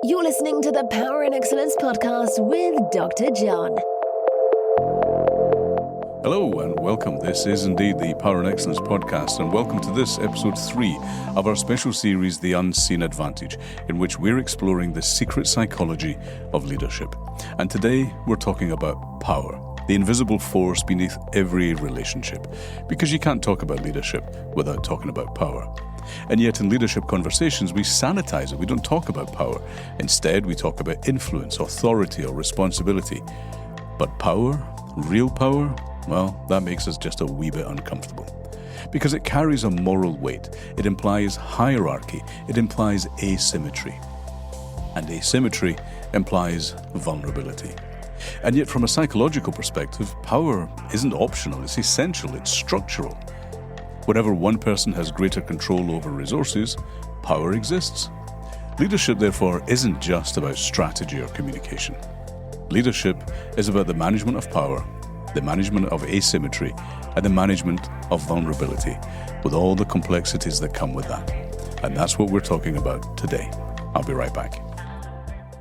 You're listening to the Power and Excellence podcast with Dr. John. Hello and welcome. This is indeed the Power and Excellence podcast, and welcome to this episode 3 of our special series, The Unseen Advantage, in which we're exploring the secret psychology of leadership. And today we're talking about power, the invisible force beneath every relationship, because you can't talk about leadership without talking about power. And yet in leadership conversations, we sanitize it. We don't talk about power. Instead, we talk about influence, authority, or responsibility. But power, real power, well, that makes us just a wee bit uncomfortable. Because it carries a moral weight. It implies hierarchy. It implies asymmetry. And asymmetry implies vulnerability. And yet from a psychological perspective, power isn't optional. It's essential. It's structural. Whenever one person has greater control over resources, power exists. Leadership, therefore, isn't just about strategy or communication. Leadership is about the management of power, the management of asymmetry, and the management of vulnerability, with all the complexities that come with that. And that's what we're talking about today. I'll be right back.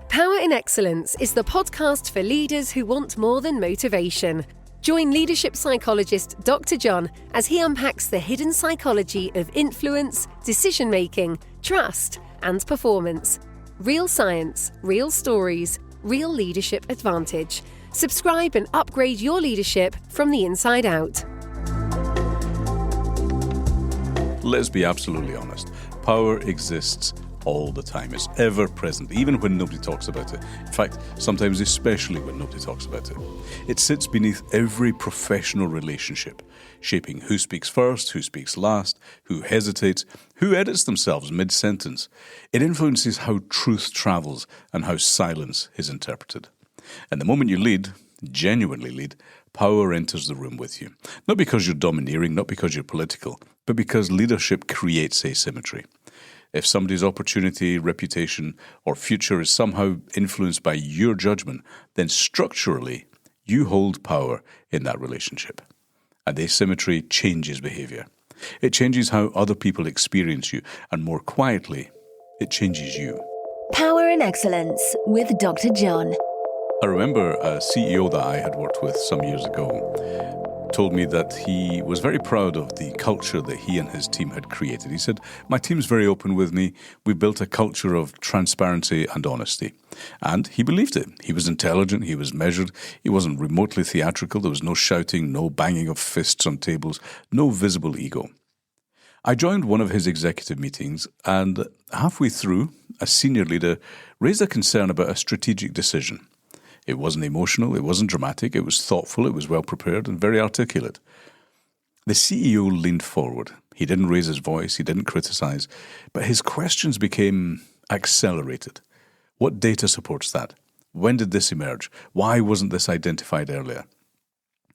Power in Excellence is the podcast for leaders who want more than motivation. Join leadership psychologist Dr. John as he unpacks the hidden psychology of influence, decision-making, trust, and performance. Real science, real stories, real leadership advantage. Subscribe and upgrade your leadership from the inside out. Let's be absolutely honest. Power exists all the time. It's ever present, even when nobody talks about it. In fact, sometimes especially when nobody talks about it. It sits beneath every professional relationship, shaping who speaks first, who speaks last, who hesitates, who edits themselves mid-sentence. It influences how truth travels and how silence is interpreted. And the moment you lead, genuinely lead, power enters the room with you. Not because you're domineering, not because you're political, but because leadership creates asymmetry. If somebody's opportunity, reputation, or future is somehow influenced by your judgment, then structurally, you hold power in that relationship. And asymmetry changes behaviour. It changes how other people experience you, and more quietly, it changes you. Power and Excellence with Dr. John. I remember a CEO that I had worked with some years ago told me that he was very proud of the culture that he and his team had created. He said, "My team's very open with me. We built a culture of transparency and honesty." And he believed it. He was intelligent. He was measured. He wasn't remotely theatrical. There was no shouting, no banging of fists on tables, no visible ego. I joined one of his executive meetings, and halfway through, a senior leader raised a concern about a strategic decision. It wasn't emotional, it wasn't dramatic, it was thoughtful, it was well prepared and very articulate. The CEO leaned forward. He didn't raise his voice, he didn't criticize, but his questions became accelerated. What data supports that? When did this emerge? Why wasn't this identified earlier?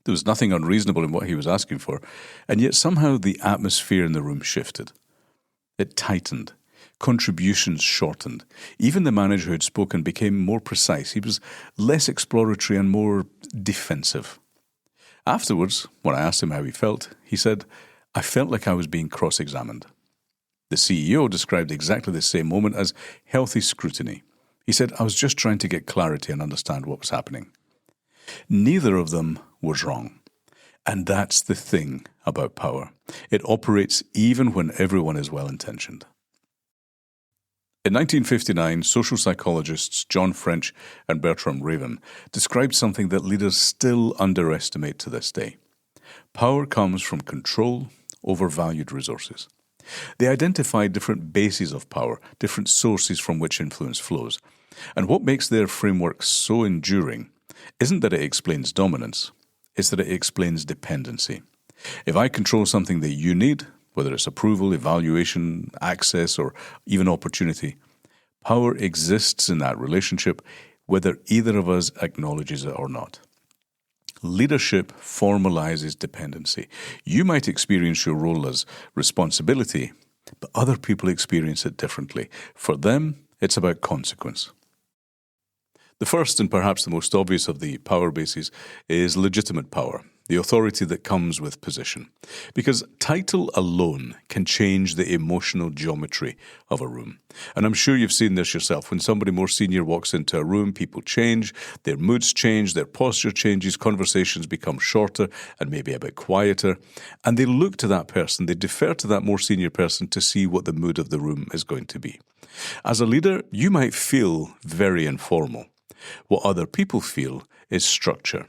There was nothing unreasonable in what he was asking for, and yet somehow the atmosphere in the room shifted. It tightened. Contributions shortened. Even the manager who had spoken became more precise. He was less exploratory and more defensive. Afterwards, when I asked him how he felt, he said, "I felt like I was being cross-examined." The CEO described exactly the same moment as healthy scrutiny. He said, "I was just trying to get clarity and understand what was happening." Neither of them was wrong. And that's the thing about power. It operates even when everyone is well-intentioned. In 1959, social psychologists John French and Bertram Raven described something that leaders still underestimate to this day. Power comes from control over valued resources. They identified different bases of power, different sources from which influence flows. And what makes their framework so enduring isn't that it explains dominance, it's that it explains dependency. If I control something that you need, whether it's approval, evaluation, access, or even opportunity, power exists in that relationship whether either of us acknowledges it or not. Leadership formalizes dependency. You might experience your role as responsibility, but other people experience it differently. For them, it's about consequence. The first and perhaps the most obvious of the power bases is legitimate power. the authority that comes with position. Because title alone can change the emotional geometry of a room. And I'm sure you've seen this yourself. When somebody more senior walks into a room, people change, their moods change, their posture changes, conversations become shorter and maybe a bit quieter. And they look to that person, they defer to that more senior person to see what the mood of the room is going to be. As a leader, you might feel very informal. What other people feel is structure.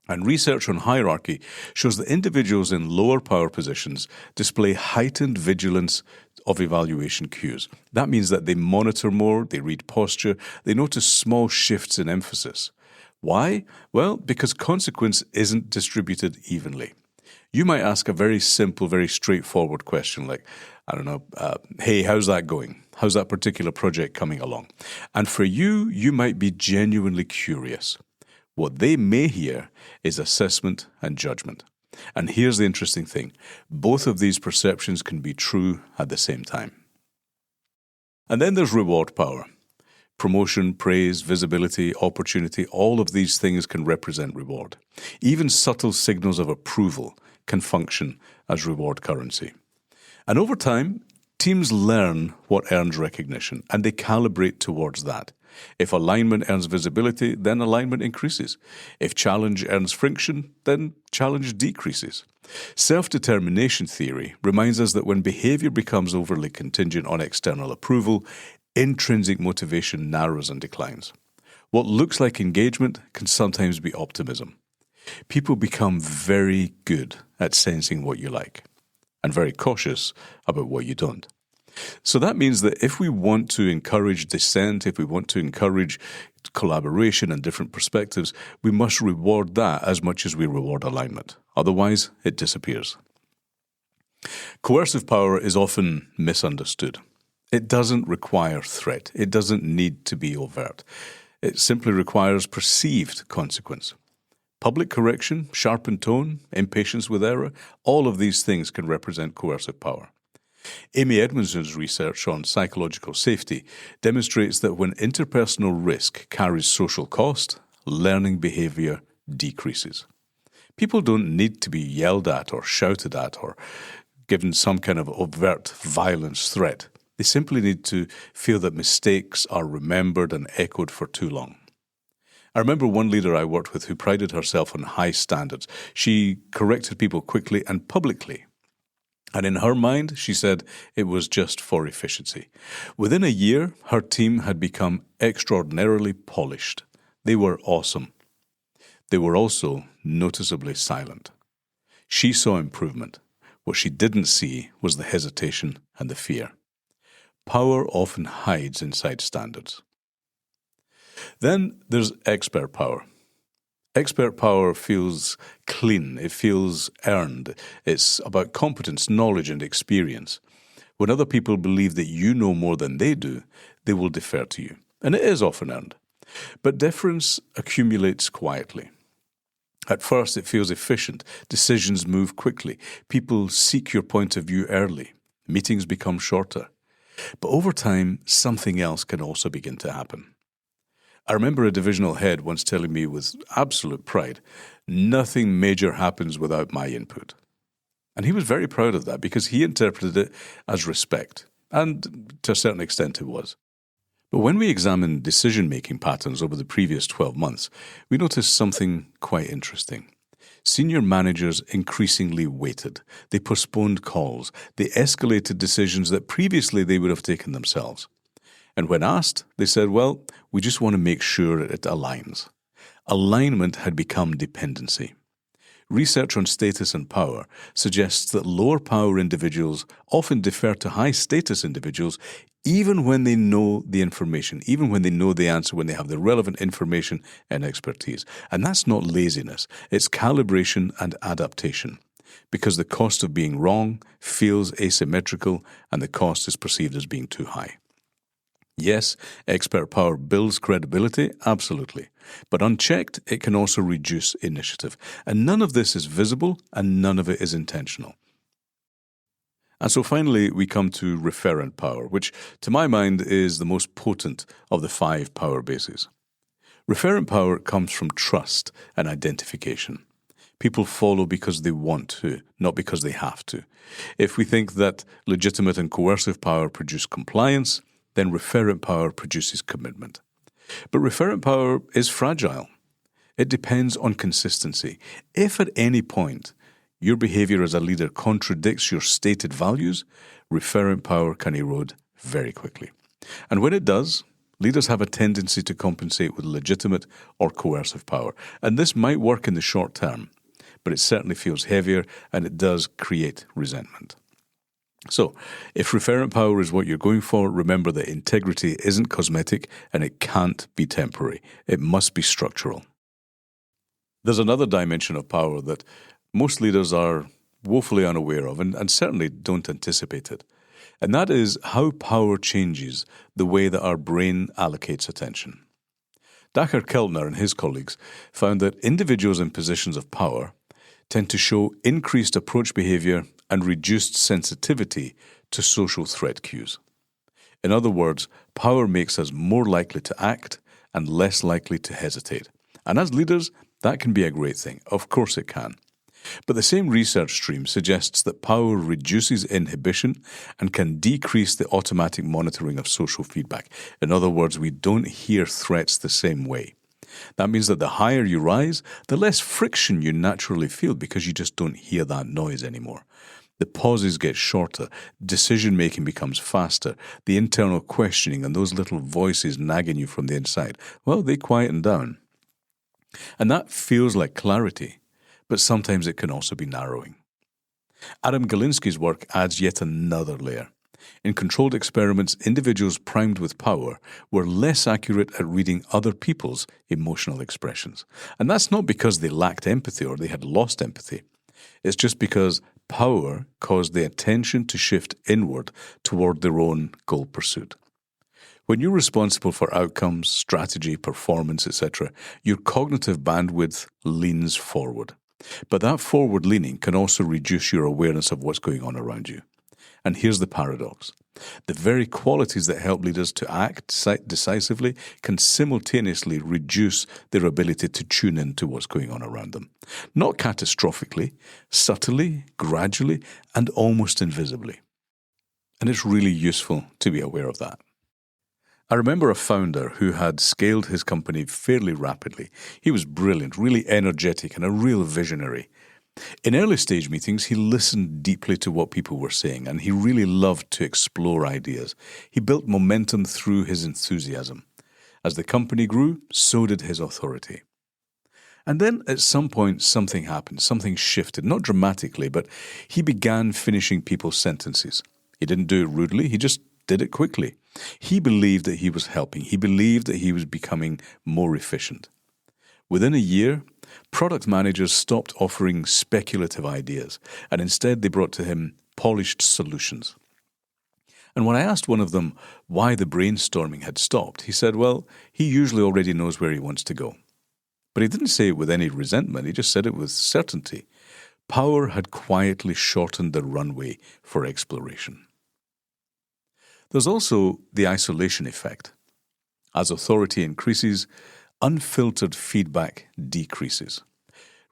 And research on hierarchy shows that individuals in lower power positions display heightened vigilance of evaluation cues. That means that they monitor more, they read posture, they notice small shifts in emphasis. Why? Well, because consequence isn't distributed evenly. You might ask a very simple, very straightforward question like, hey, how's that going? How's that particular project coming along? And for you, you might be genuinely curious. What they may hear is assessment and judgment. And here's the interesting thing. Both of these perceptions can be true at the same time. And then there's reward power. Promotion, praise, visibility, opportunity, all of these things can represent reward. Even subtle signals of approval can function as reward currency. And over time, teams learn what earns recognition, and they calibrate towards that. If alignment earns visibility, then alignment increases. If challenge earns friction, then challenge decreases. Self-determination theory reminds us that when behaviour becomes overly contingent on external approval, intrinsic motivation narrows and declines. What looks like engagement can sometimes be optimism. People become very good at sensing what you like and very cautious about what you don't. So that means that if we want to encourage dissent, if we want to encourage collaboration and different perspectives, we must reward that as much as we reward alignment. Otherwise, it disappears. Coercive power is often misunderstood. It doesn't require threat. It doesn't need to be overt. It simply requires perceived consequence. Public correction, sharpened tone, impatience with error, all of these things can represent coercive power. Amy Edmondson's research on psychological safety demonstrates that when interpersonal risk carries social cost, learning behaviour decreases. People don't need to be yelled at or shouted at or given some kind of overt violence threat. They simply need to feel that mistakes are remembered and echoed for too long. I remember one leader I worked with who prided herself on high standards. She corrected people quickly and publicly. And in her mind, she said it was just for efficiency. Within a year, her team had become extraordinarily polished. They were awesome. They were also noticeably silent. She saw improvement. What she didn't see was the hesitation and the fear. Power often hides inside standards. Then there's expert power. Expert power feels clean, it feels earned. It's about competence, knowledge, and experience. When other people believe that you know more than they do, they will defer to you. And it is often earned. But deference accumulates quietly. At first, it feels efficient. Decisions move quickly. People seek your point of view early. Meetings become shorter. But over time, something else can also begin to happen. I remember a divisional head once telling me with absolute pride, nothing major happens without my input. And he was very proud of that because he interpreted it as respect. And to a certain extent it was. But when we examined decision-making patterns over the previous 12 months, we noticed something quite interesting. Senior managers increasingly waited. They postponed calls. They escalated decisions that previously they would have taken themselves. And when asked, they said, well, we just want to make sure it aligns. Alignment had become dependency. Research on status and power suggests that lower power individuals often defer to high status individuals even when they know the information, even when they know the answer, when they have the relevant information and expertise. And that's not laziness, it's calibration and adaptation. Because the cost of being wrong feels asymmetrical and the cost is perceived as being too high. Yes, expert power builds credibility, absolutely. But unchecked, it can also reduce initiative. And none of this is visible and none of it is intentional. And so finally, we come to referent power, which to my mind is the most potent of the 5 power bases. Referent power comes from trust and identification. People follow because they want to, not because they have to. If we think that legitimate and coercive power produce compliance, then referent power produces commitment. But referent power is fragile. It depends on consistency. If at any point your behaviour as a leader contradicts your stated values, referent power can erode very quickly. And when it does, leaders have a tendency to compensate with legitimate or coercive power. And this might work in the short term, but it certainly feels heavier and it does create resentment. So, if referent power is what you're going for, remember that integrity isn't cosmetic and it can't be temporary. It must be structural. There's another dimension of power that most leaders are woefully unaware of and certainly don't anticipate it. And that is how power changes the way that our brain allocates attention. Dr. Keltner and his colleagues found that individuals in positions of power tend to show increased approach behavior and reduced sensitivity to social threat cues. In other words, power makes us more likely to act and less likely to hesitate. And as leaders, that can be a great thing. Of course it can. But the same research stream suggests that power reduces inhibition and can decrease the automatic monitoring of social feedback. In other words, we don't hear threats the same way. That means that the higher you rise, the less friction you naturally feel because you just don't hear that noise anymore. The pauses get shorter, decision-making becomes faster, the internal questioning and those little voices nagging you from the inside, well, they quieten down. And that feels like clarity, but sometimes it can also be narrowing. Galinsky's work adds yet another layer. In controlled experiments, individuals primed with power were less accurate at reading other people's emotional expressions. And that's not because they lacked empathy or they had lost empathy. It's just because power caused the attention to shift inward toward their own goal pursuit. When you're responsible for outcomes, strategy, performance, etc., your cognitive bandwidth leans forward. But that forward leaning can also reduce your awareness of what's going on around you. And here's the paradox. The very qualities that help leaders to act decisively can simultaneously reduce their ability to tune into what's going on around them. Not catastrophically, subtly, gradually, and almost invisibly. And it's really useful to be aware of that. I remember a founder who had scaled his company fairly rapidly. He was brilliant, really energetic, and a real visionary. In early stage meetings, he listened deeply to what people were saying, and he really loved to explore ideas. He built momentum through his enthusiasm. As the company grew, so did his authority. And then at some point, something happened, something shifted, not dramatically, but he began finishing people's sentences. He didn't do it rudely, he just did it quickly. He believed that he was helping. He believed that he was becoming more efficient. Within a year, product managers stopped offering speculative ideas, and instead they brought to him polished solutions. And when I asked one of them why the brainstorming had stopped, he said, well, he usually already knows where he wants to go. But he didn't say it with any resentment, he just said it with certainty. Power had quietly shortened the runway for exploration. There's also the isolation effect. As authority increases, unfiltered feedback decreases.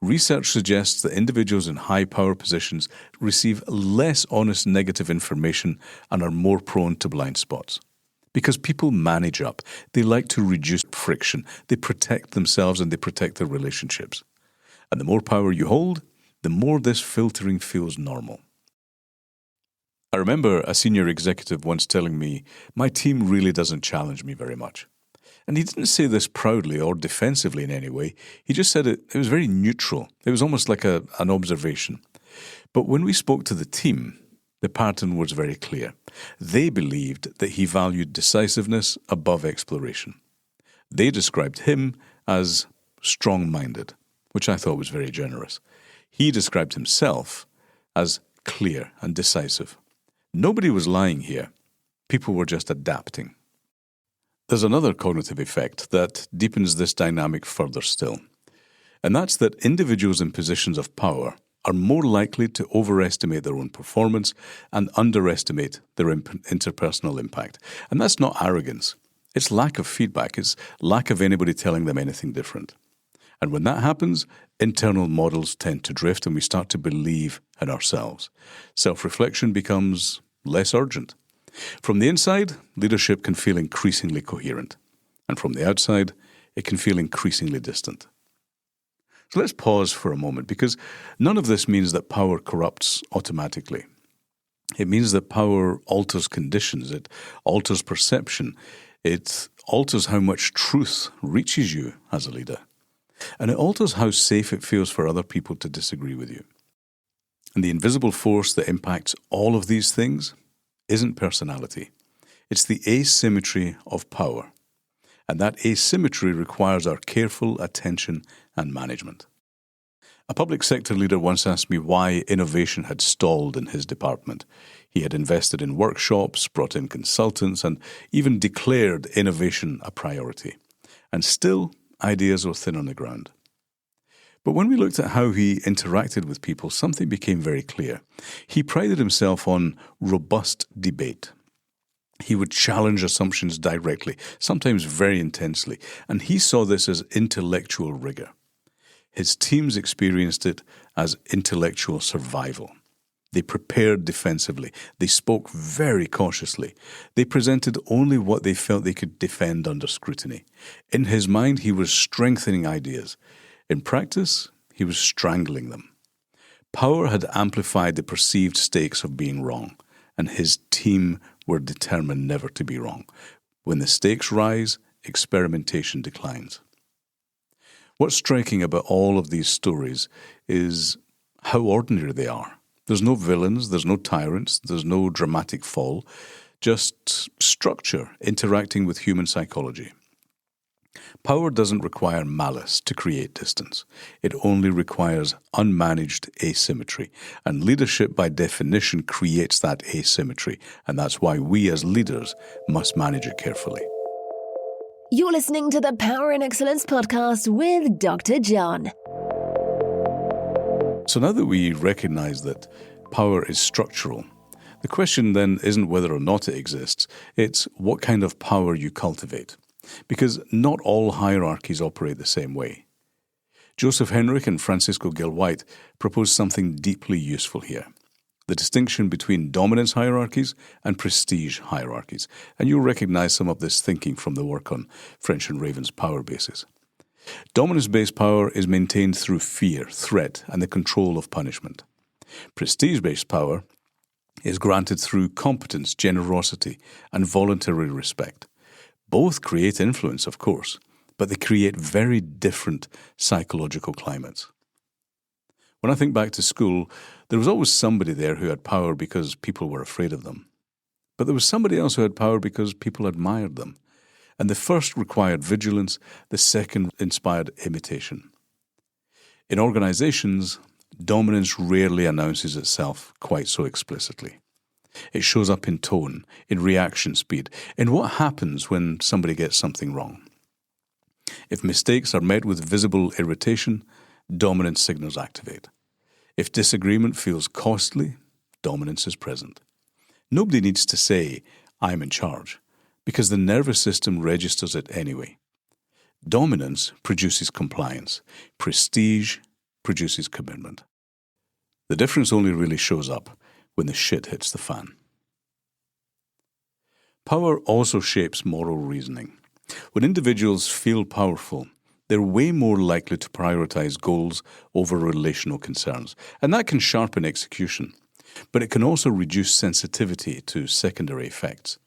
Research suggests that individuals in high power positions receive less honest negative information and are more prone to blind spots. Because people manage up, they like to reduce friction, they protect themselves and they protect their relationships. And the more power you hold, the more this filtering feels normal. I remember a senior executive once telling me, my team really doesn't challenge me very much. And he didn't say this proudly or defensively in any way. He just said it was very neutral. It was almost like an observation. But when we spoke to the team, the pattern was very clear. They believed that he valued decisiveness above exploration. They described him as strong-minded, which I thought was very generous. He described himself as clear and decisive. Nobody was lying here. People were just adapting. There's another cognitive effect that deepens this dynamic further still, and that's that individuals in positions of power are more likely to overestimate their own performance and underestimate their interpersonal impact. And that's not arrogance. It's lack of feedback. It's lack of anybody telling them anything different. And when that happens, internal models tend to drift and we start to believe in ourselves. Self-reflection becomes less urgent. From the inside, leadership can feel increasingly coherent. And from the outside, it can feel increasingly distant. So let's pause for a moment, because none of this means that power corrupts automatically. It means that power alters conditions, it alters perception, it alters how much truth reaches you as a leader. And it alters how safe it feels for other people to disagree with you. And the invisible force that impacts all of these things isn't personality. It's the asymmetry of power. And that asymmetry requires our careful attention and management. A public sector leader once asked me why innovation had stalled in his department. He had invested in workshops, brought in consultants, and even declared innovation a priority. And still, ideas were thin on the ground. But when we looked at how he interacted with people, something became very clear. He prided himself on robust debate. He would challenge assumptions directly, sometimes very intensely, and he saw this as intellectual rigor. His teams experienced it as intellectual survival. They prepared defensively. They spoke very cautiously. They presented only what they felt they could defend under scrutiny. In his mind, he was strengthening ideas. In practice, he was strangling them. Power had amplified the perceived stakes of being wrong, and his team were determined never to be wrong. When the stakes rise, experimentation declines. What's striking about all of these stories is how ordinary they are. There's no villains, there's no tyrants, there's no dramatic fall, just structure interacting with human psychology. Power doesn't require malice to create distance. It only requires unmanaged asymmetry. And leadership, by definition, creates that asymmetry. And that's why we as leaders must manage it carefully. You're listening to the Power in Excellence podcast with Dr. John. So now that we recognize that power is structural, the question then isn't whether or not it exists, it's what kind of power you cultivate. Because not all hierarchies operate the same way. Joseph Henrich and Henrich Gil-White propose something deeply useful here. The distinction between dominance hierarchies and prestige hierarchies. And you'll recognize some of this thinking from the work on French and Raven's power bases. Dominance-based power is maintained through fear, threat, and the control of punishment. Prestige-based power is granted through competence, generosity, and voluntary respect. Both create influence, of course, but they create very different psychological climates. When I think back to school, there was always somebody there who had power because people were afraid of them. But there was somebody else who had power because people admired them. And the first required vigilance, the second inspired imitation. In organizations, dominance rarely announces itself quite so explicitly. It shows up in tone, in reaction speed, in what happens when somebody gets something wrong. If mistakes are met with visible irritation, dominance signals activate. If disagreement feels costly, dominance is present. Nobody needs to say, "I'm in charge," because the nervous system registers it anyway. Dominance produces compliance. Prestige produces commitment. The difference only really shows up when the shit hits the fan. Power also shapes moral reasoning. When individuals feel powerful, they're way more likely to prioritize goals over relational concerns, and that can sharpen execution, but it can also reduce sensitivity to secondary effects.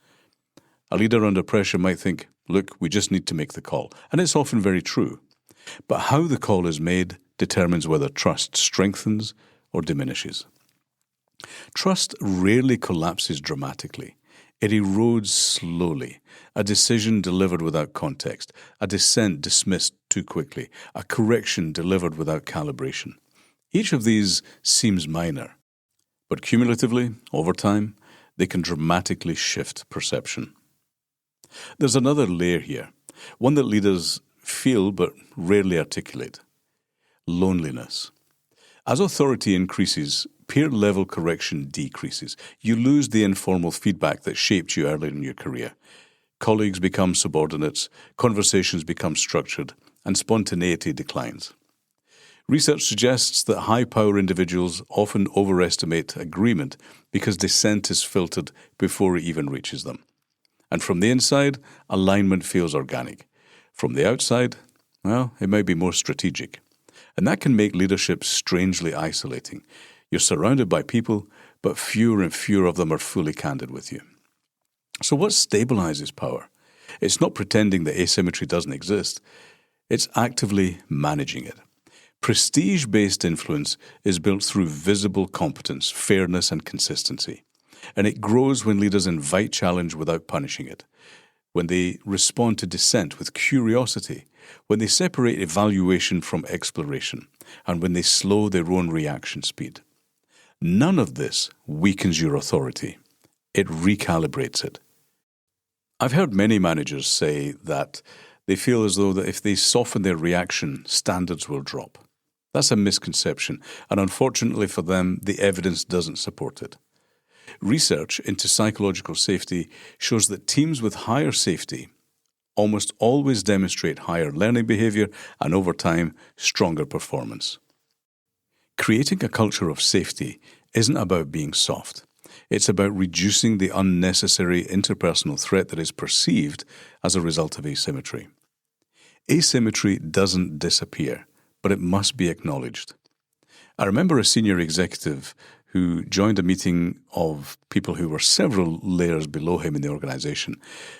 A leader under pressure might think, look, we just need to make the call, and it's often very true. But how the call is made determines whether trust strengthens or diminishes. Trust rarely collapses dramatically. It erodes slowly. A decision delivered without context, a dissent dismissed too quickly, a correction delivered without calibration. Each of these seems minor, but cumulatively, over time, they can dramatically shift perception. There's another layer here, one that leaders feel but rarely articulate: loneliness. As authority increases, peer-level correction decreases. You lose the informal feedback that shaped you earlier in your career. Colleagues become subordinates, conversations become structured, and spontaneity declines. Research suggests that high-power individuals often overestimate agreement because dissent is filtered before it even reaches them. And from the inside, alignment feels organic. From the outside, well, it may be more strategic. And that can make leadership strangely isolating. You're surrounded by people, but fewer and fewer of them are fully candid with you. So what stabilizes power? It's not pretending that asymmetry doesn't exist. It's actively managing it. Prestige-based influence is built through visible competence, fairness, and consistency. And it grows when leaders invite challenge without punishing it, when they respond to dissent with curiosity, when they separate evaluation from exploration, and when they slow their own reaction speed. None of this weakens your authority. It recalibrates it. I've heard many managers say that they feel as though that if they soften their reaction, standards will drop. That's a misconception, and unfortunately for them, the evidence doesn't support it. Research into psychological safety shows that teams with higher safety almost always demonstrate higher learning behaviour and, over time, stronger performance. Creating a culture of safety isn't about being soft. It's about reducing the unnecessary interpersonal threat that is perceived as a result of asymmetry. Asymmetry doesn't disappear, but it must be acknowledged. I remember a senior executive who joined a meeting of people who were several layers below him in the organization.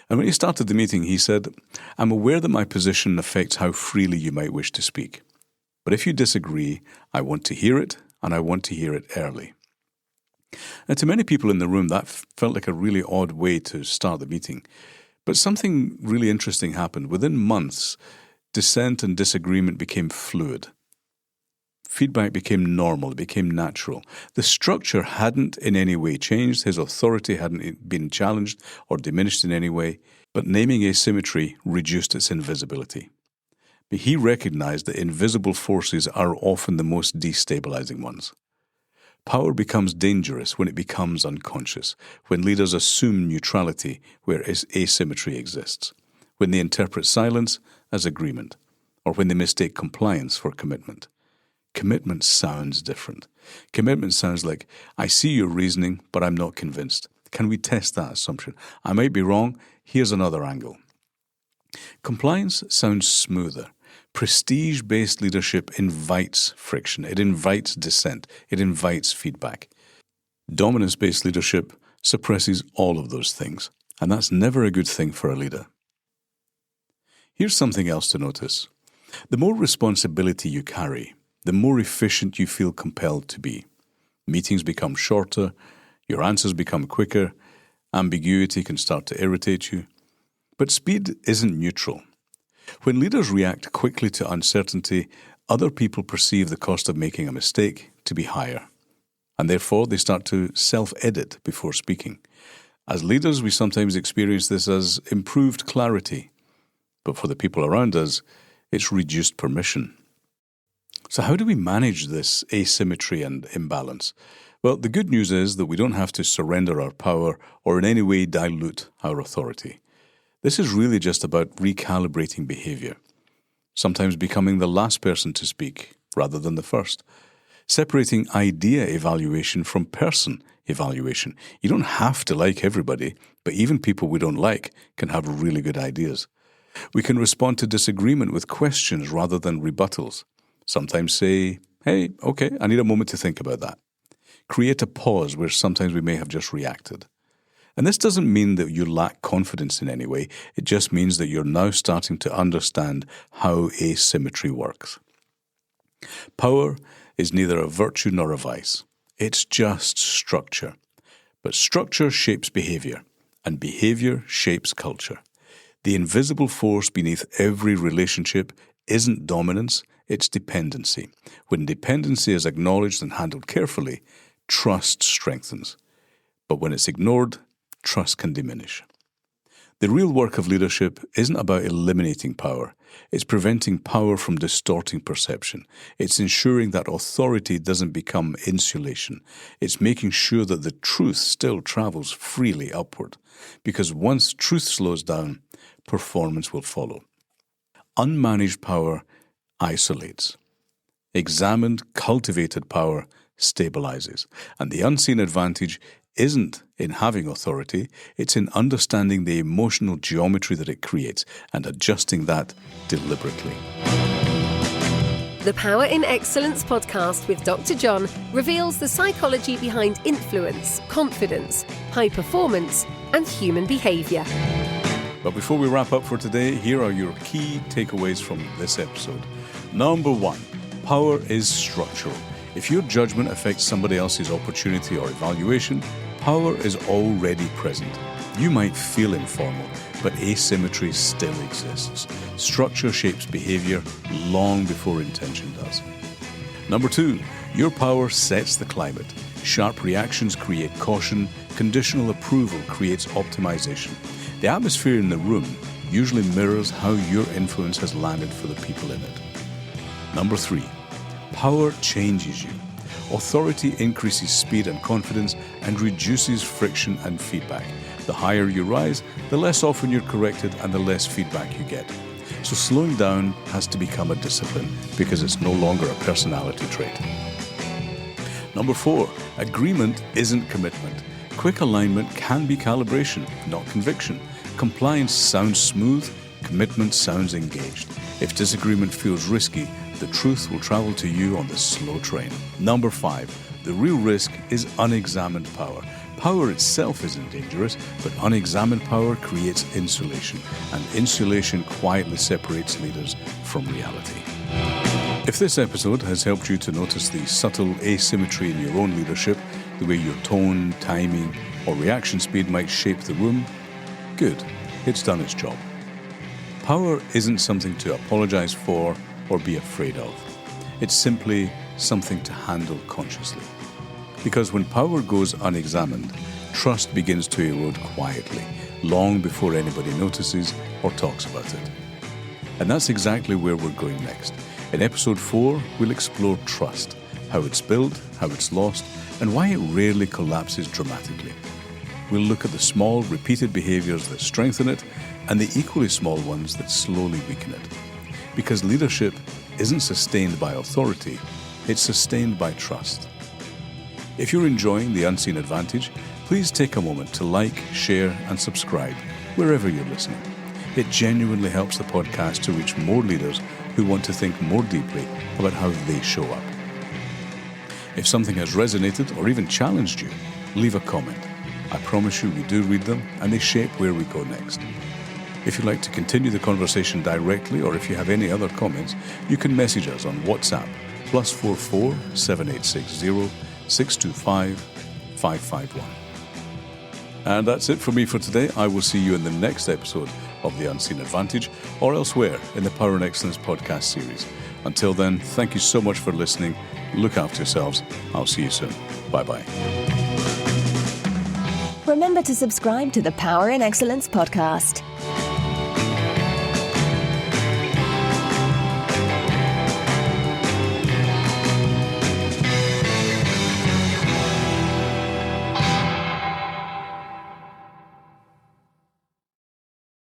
And when he started the meeting, he said, "I'm aware that my position affects how freely you might wish to speak. But if you disagree, I want to hear it, and I want to hear it early." And to many people in the room, that felt like a really odd way to start the meeting. But something really interesting happened. Within months, dissent and disagreement became fluid. Feedback became normal, it became natural. The structure hadn't in any way changed, his authority hadn't been challenged or diminished in any way, but naming asymmetry reduced its invisibility. But he recognized that invisible forces are often the most destabilizing ones. Power becomes dangerous when it becomes unconscious, when leaders assume neutrality where asymmetry exists, when they interpret silence as agreement, or when they mistake compliance for commitment. Commitment sounds different. Commitment sounds like, "I see your reasoning, but I'm not convinced. Can we test that assumption? I might be wrong. Here's another angle." Compliance sounds smoother. Prestige-based leadership invites friction. It invites dissent. It invites feedback. Dominance-based leadership suppresses all of those things, and that's never a good thing for a leader. Here's something else to notice. The more responsibility you carry, the more efficient you feel compelled to be. Meetings become shorter, your answers become quicker, ambiguity can start to irritate you. But speed isn't neutral. When leaders react quickly to uncertainty, other people perceive the cost of making a mistake to be higher, and therefore they start to self-edit before speaking. As leaders, we sometimes experience this as improved clarity, but for the people around us, it's reduced permission. So how do we manage this asymmetry and imbalance? Well, the good news is that we don't have to surrender our power or in any way dilute our authority. This is really just about recalibrating behavior, sometimes becoming the last person to speak rather than the first, separating idea evaluation from person evaluation. You don't have to like everybody, but even people we don't like can have really good ideas. We can respond to disagreement with questions rather than rebuttals. Sometimes say, "Hey, okay, I need a moment to think about that." Create a pause where sometimes we may have just reacted. And this doesn't mean that you lack confidence in any way. It just means that you're now starting to understand how asymmetry works. Power is neither a virtue nor a vice. It's just structure. But structure shapes behavior, and behavior shapes culture. The invisible force beneath every relationship isn't dominance, it's dependency. When dependency is acknowledged and handled carefully, trust strengthens. But when it's ignored, trust can diminish. The real work of leadership isn't about eliminating power. It's preventing power from distorting perception. It's ensuring that authority doesn't become insulation. It's making sure that the truth still travels freely upward. Because once truth slows down, performance will follow. unmanaged power isolates. Examined, cultivated power stabilizes. And the unseen advantage isn't in having authority, it's in understanding the emotional geometry that it creates and adjusting that deliberately. The Power in Excellence podcast with Dr. John reveals the psychology behind influence, confidence, high performance, and human behaviour. But before we wrap up for today, here are your key takeaways from this episode. Number 1, power is structural. If your judgment affects somebody else's opportunity or evaluation, power is already present. You might feel informal, but asymmetry still exists. Structure shapes behaviour long before intention does. Number 2, your power sets the climate. Sharp reactions create caution. Conditional approval creates optimization. The atmosphere in the room usually mirrors how your influence has landed for the people in it. Number 3, power changes you. Authority increases speed and confidence and reduces friction and feedback. The higher you rise, the less often you're corrected and the less feedback you get. So slowing down has to become a discipline because it's no longer a personality trait. Number 4, agreement isn't commitment. Quick alignment can be calibration, not conviction. Compliance sounds smooth, commitment sounds engaged. If disagreement feels risky, the truth will travel to you on the slow train. Number 5, the real risk is unexamined power. Power itself isn't dangerous, but unexamined power creates insulation, and insulation quietly separates leaders from reality. If this episode has helped you to notice the subtle asymmetry in your own leadership, the way your tone, timing, or reaction speed might shape the room, good, it's done its job. Power isn't something to apologize for or be afraid of. It's simply something to handle consciously. Because when power goes unexamined, trust begins to erode quietly, long before anybody notices or talks about it. And that's exactly where we're going next. In episode 4, we'll explore trust, how it's built, how it's lost, and why it rarely collapses dramatically. We'll look at the small, repeated behaviors that strengthen it and the equally small ones that slowly weaken it. Because leadership isn't sustained by authority, it's sustained by trust. If you're enjoying The Unseen Advantage, please take a moment to like, share, and subscribe wherever you're listening. It genuinely helps the podcast to reach more leaders who want to think more deeply about how they show up. If something has resonated or even challenged you, leave a comment. I promise you we do read them and they shape where we go next. If you'd like to continue the conversation directly or if you have any other comments, you can message us on WhatsApp +44 7860 625 551. And that's it for me for today. I will see you in the next episode of The Unseen Advantage or elsewhere in the Power and Excellence podcast series. Until then, thank you so much for listening. Look after yourselves. I'll see you soon. Bye-bye. Remember to subscribe to the Power in Excellence podcast.